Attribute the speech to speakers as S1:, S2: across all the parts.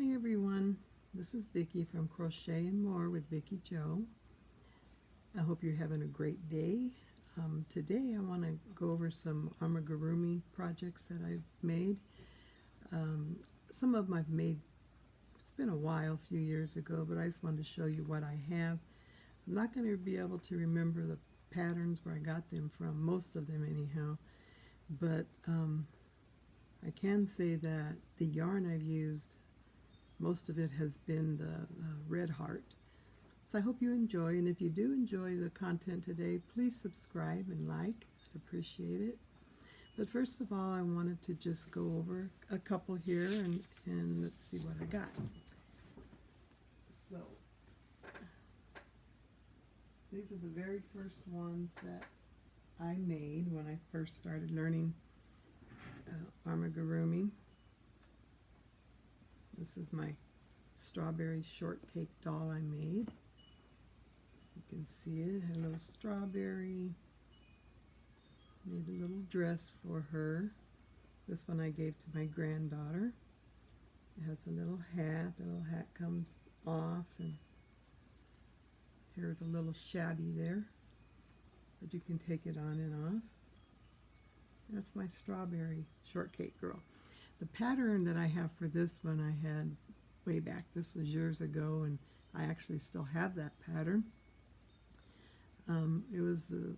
S1: Hi everyone, this is Vicki from Crochet and More with Vicki Joe. I hope you're having a great day. Today I want to go over some amigurumi projects that I've made. Some of them I've made, it's been a while, a few years ago, but I just wanted to show you what I have. I'm not going to be able to remember the patterns where I got them from, most of them anyhow, but I can say that the yarn I've used, most of it has been the Red Heart. So I hope you enjoy, and if you do enjoy the content today, please subscribe and like. I'd appreciate it. But first of all, I wanted to just go over a couple here, and let's see what I got. So these are the very first ones that I made when I first started learning amigurumi. This is my strawberry shortcake doll I made. You can see it, had a little strawberry. Made a little dress for her. This one I gave to my granddaughter. It has a little hat. The little hat comes off, and here's a little shabby there, but you can take it on and off. That's my strawberry shortcake girl. The pattern that I have for this one I had way back. This was years ago, and I actually still have that pattern. It was the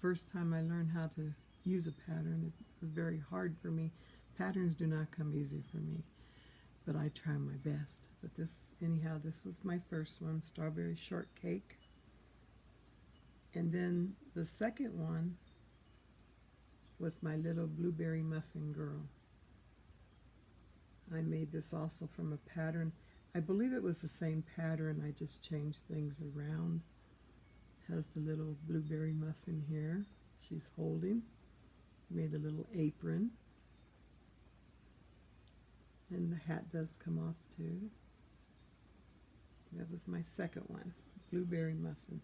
S1: first time I learned how to use a pattern. It was very hard for me. Patterns do not come easy for me, but I try my best. But this was my first one, strawberry shortcake. And then the second one was my little blueberry muffin girl. I made this also from a pattern. I believe it was the same pattern, I just changed things around. Has the little blueberry muffin here she's holding. Made a little apron. And the hat does come off too. That was my second one, blueberry muffin.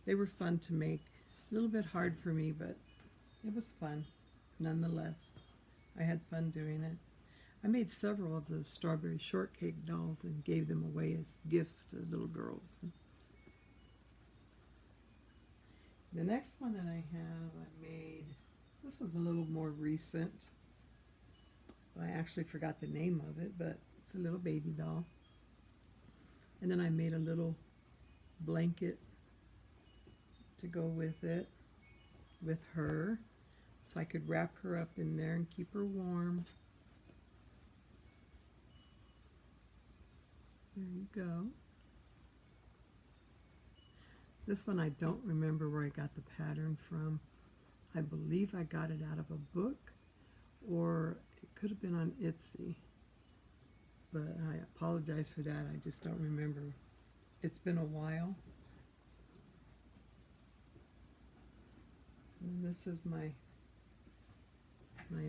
S1: They were fun to make. A little bit hard for me, but it was fun nonetheless. I had fun doing it. I made several of the strawberry shortcake dolls and gave them away as gifts to little girls. The next one that I made, this was a little more recent. I actually forgot the name of it, but it's a little baby doll. And then I made a little blanket to go with it, with her, so I could wrap her up in there and keep her warm. There you go. This one I don't remember where I got the pattern from. I believe I got it out of a book, or it could have been on Etsy. But I apologize for that. I just don't remember. It's been a while. And this is my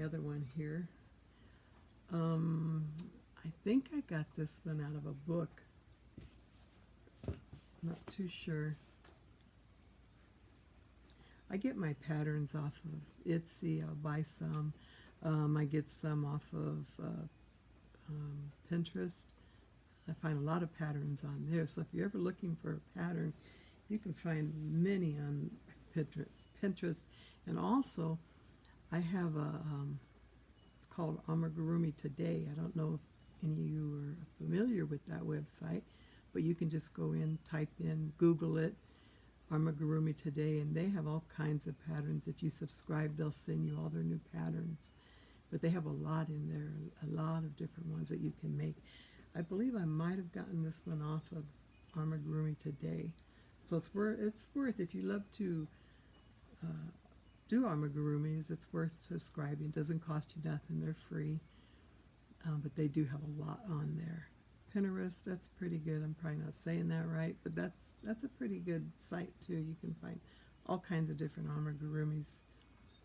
S1: other one here. I think I got this one out of a book. Not too sure. I get my patterns off of Etsy. I'll buy some. I get some off of Pinterest. I find a lot of patterns on there. So if you're ever looking for a pattern, you can find many on Pinterest. And also, I have it's called Amigurumi Today. I don't know if any of you are familiar with that website, but you can just go in, type in, Google it, Amigurumi Today, and they have all kinds of patterns. If you subscribe, they'll send you all their new patterns. But they have a lot in there, a lot of different ones that you can make. I believe I might have gotten this one off of Amigurumi Today. So it's worth if you love to do amigurumis, it's worth subscribing. It doesn't cost you nothing, they're free. But they do have a lot on there. Pinterest, that's pretty good. I'm probably not saying that right, but that's a pretty good site too. You can find all kinds of different amigurumis.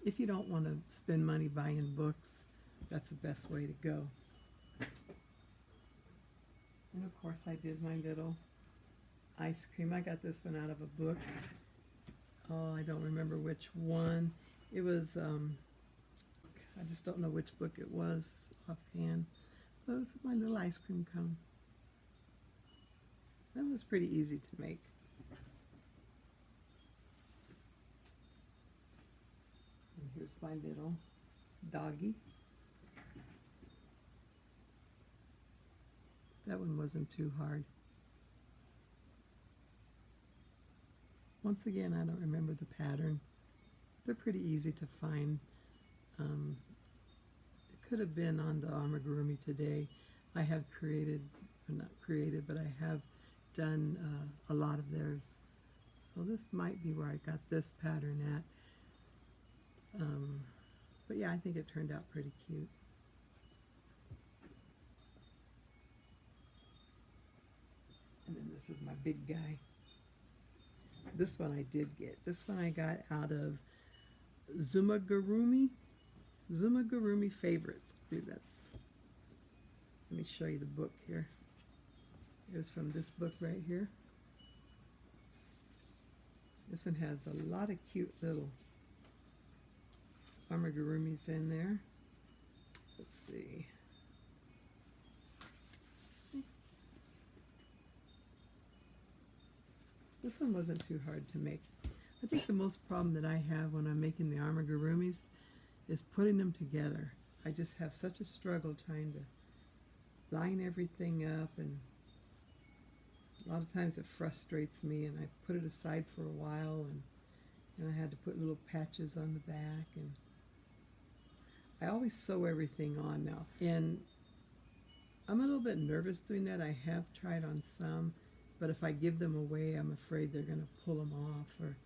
S1: If you don't want to spend money buying books, that's the best way to go. And of course I did my little ice cream. I got this one out of a book. Oh, I don't remember which one. It was, I just don't know which book it was offhand. But it was my little ice cream cone. That was pretty easy to make. And here's my little doggy. That one wasn't too hard. Once again, I don't remember the pattern. They're pretty easy to find. It could have been on the Amigurumi today. I have created, or not created, but I have done a lot of theirs. So this might be where I got this pattern at. But yeah, I think it turned out pretty cute. And then this is my big guy. This one I did get. This one I got out of Amigurumi Favorites. I believe that's. Let me show you the book here. It was from this book right here. This one has a lot of cute little amigurumis in there. Let's see. This one wasn't too hard to make. I think the most problem that I have when I'm making the amigurumis is putting them together. I just have such a struggle trying to line everything up, and a lot of times it frustrates me, and I put it aside for a while, and I had to put little patches on the back, and I always sew everything on now. And I'm a little bit nervous doing that. I have tried on some, but if I give them away, I'm afraid they're going to pull them off, or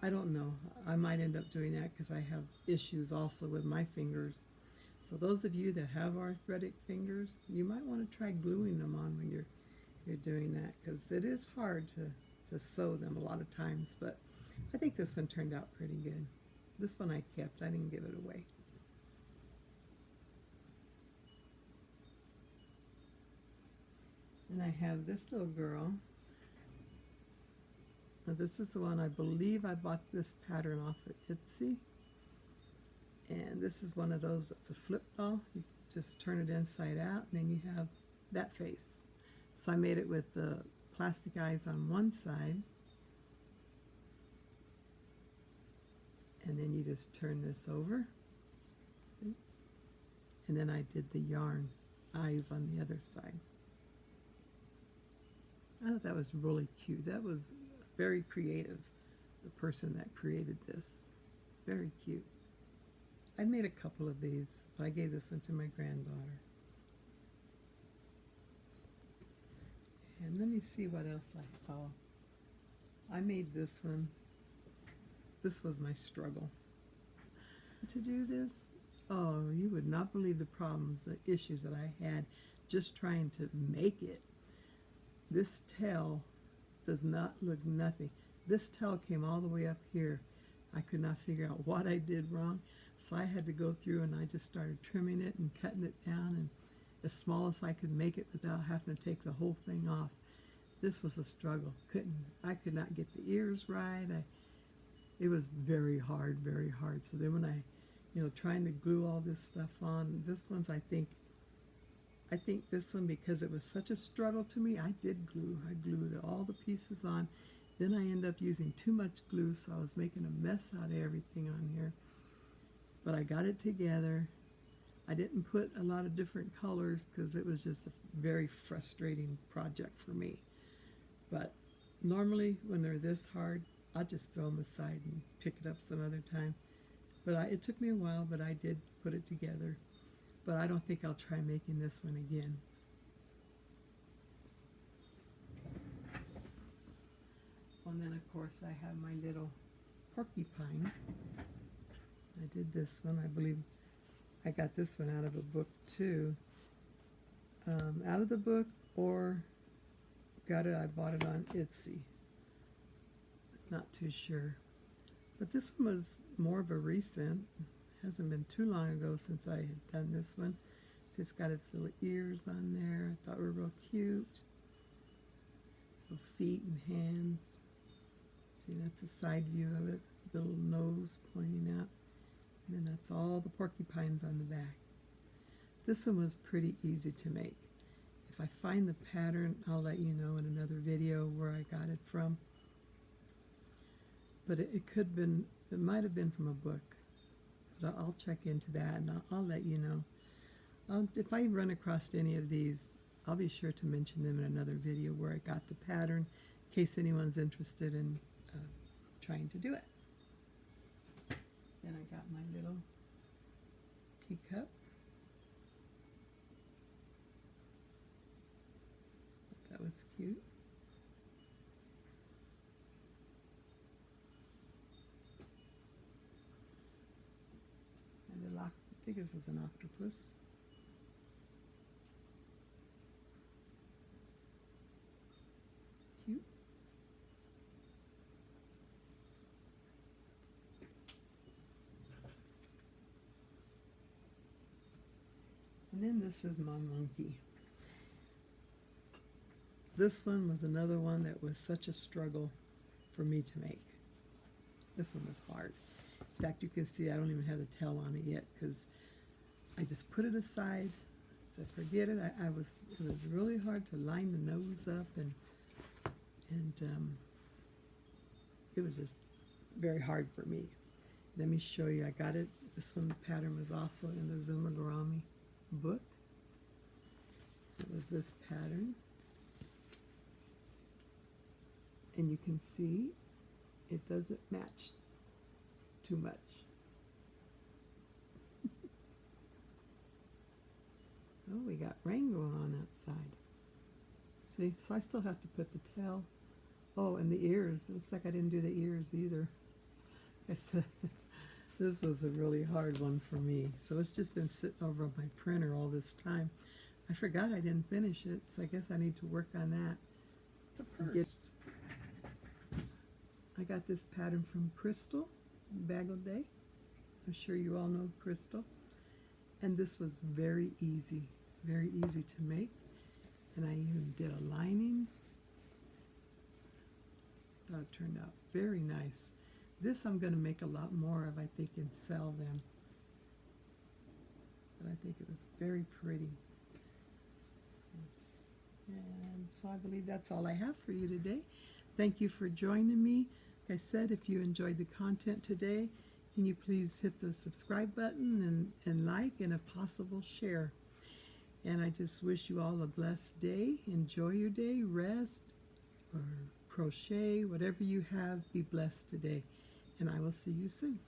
S1: I don't know. I might end up doing that because I have issues also with my fingers. So those of you that have arthritic fingers, you might want to try gluing them on when you're doing that, because it is hard to sew them a lot of times. But I think this one turned out pretty good. This one I kept. I didn't give it away. And I have this little girl. Now this is the one I believe I bought this pattern off at Etsy. And this is one of those that's a flip doll. You just turn it inside out, and then you have that face. So I made it with the plastic eyes on one side. And then you just turn this over. And then I did the yarn eyes on the other side. I thought that was really cute. That was very creative, the person that created this. Very cute. I made a couple of these, but I gave this one to my granddaughter. And let me see what else I made this one. This was my struggle. To do this, oh, you would not believe the problems, the issues that I had just trying to make it. This tail does not look nothing. This tail came all the way up here. I could not figure out what I did wrong, so I had to go through and I just started trimming it and cutting it down, and as small as I could make it without having to take the whole thing off. This was a struggle. I could not get the ears right. It was very hard, very hard. So then when I, trying to glue all this stuff on, this one's I think this one, because it was such a struggle to me, I did glue. I glued all the pieces on. Then I ended up using too much glue, so I was making a mess out of everything on here. But I got it together. I didn't put a lot of different colors because it was just a very frustrating project for me. But normally when they're this hard, I'll just throw them aside and pick it up some other time. But it took me a while, but I did put it together. But I don't think I'll try making this one again. And then of course I have my little porcupine. I did this one. I believe I got this one out of a book too. Out of the book, or I bought it on Etsy. Not too sure. But this one was more of a recent. Hasn't been too long ago since I had done this one. It's got its little ears on there. I thought were real cute. Little feet and hands. See, that's a side view of it. Little nose pointing out. And then that's all the porcupines on the back. This one was pretty easy to make. If I find the pattern, I'll let you know in another video where I got it from. But it might have been from a book. But I'll check into that and I'll let you know. If I run across any of these, I'll be sure to mention them in another video where I got the pattern, in case anyone's interested in trying to do it. Then I got my little teacup. That was cute. And I think this was an octopus. Cute. And then this is my monkey. This one was another one that was such a struggle for me to make. This one was hard. In fact, you can see I don't even have the tail on it yet because I just put it aside. So forget it. It was really hard to line the nose up, and it was just very hard for me. Let me show you. I got it. This one, the pattern was also in the Amigurumi book. It was this pattern. And you can see it doesn't match too much. Oh, we got rain going on outside. See, so I still have to put the tail. Oh, and the ears. It looks like I didn't do the ears either. This was a really hard one for me. So it's just been sitting over on my printer all this time. I forgot I didn't finish it, so I guess I need to work on that.
S2: It's a purse.
S1: I got this pattern from Crystal, Day. I'm sure you all know Crystal. And this was very easy to make. And I even did a lining. Thought it turned out very nice. This I'm going to make a lot more of, I think, and sell them. But I think it was very pretty. Yes. And so I believe that's all I have for you today. Thank you for joining me. Like I said, if you enjoyed the content today, can you please hit the subscribe button and like, and if possible, share. And I just wish you all a blessed day. Enjoy your day, rest, or crochet, whatever you have, be blessed today. And I will see you soon.